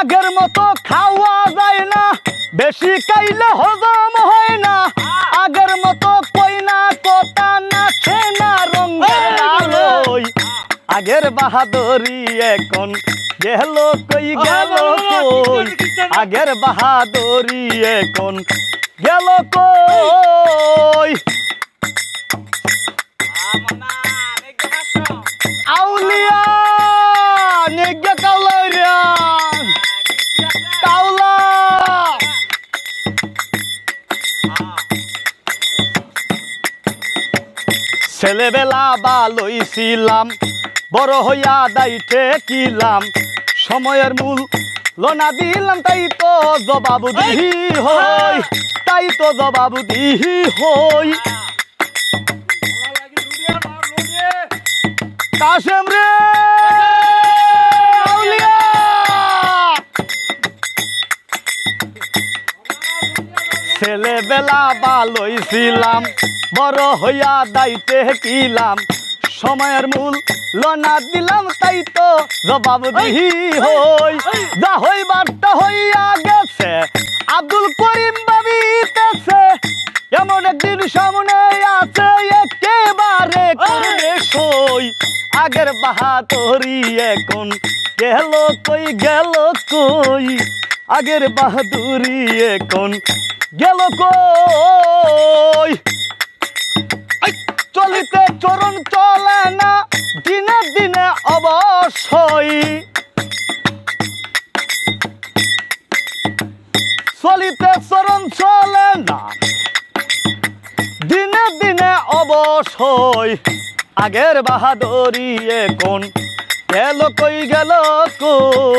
আগের মতো খাওয়া যায় না, বেশি খাইলে হজম হয় না। আগের মতো কইনা কথা নাচে না রঙের আলোয়। আগের বাহাদুরি এখন গেল কই গেল কই, আগের বাহাদুরি এখন গেল কই। আউলিয়া নেগে কাউলাইরা কাউলা ছেলেবেলা ভালোই ছিলাম, বড় হইয়া দাইতে কিলাম। সময়ের মূল লোনা দিলাম, তাই তো জবাব দিহি হই, তাই তো জবাব দিহি হই। কাশেম রে আউলিয়া, ছেলেবেলা ভালোই ছিলাম, বড় হইয়া দাইতে কিলাম। সময়ের মূল লোনা দিলাম, তাই তো জবাব দিহি হই। যা হইবার তা হইয়া গেছে, আব্দুল করিম ভাবিতেছে এমন একদিন সামনে আছে একেবারে করবে সই। আগের বাহাদুরি এখন গেল কই গেল কই, আগের বাহাদুরি এখন গেল কই। চলিতে চরণ চলে না, দিনে দিনে অবশ্যই। চলিতে চরণ চলে না, দিনে দিনে অবশ্যই। আগের বাহাদুরি এখন গেল কই গেল কই।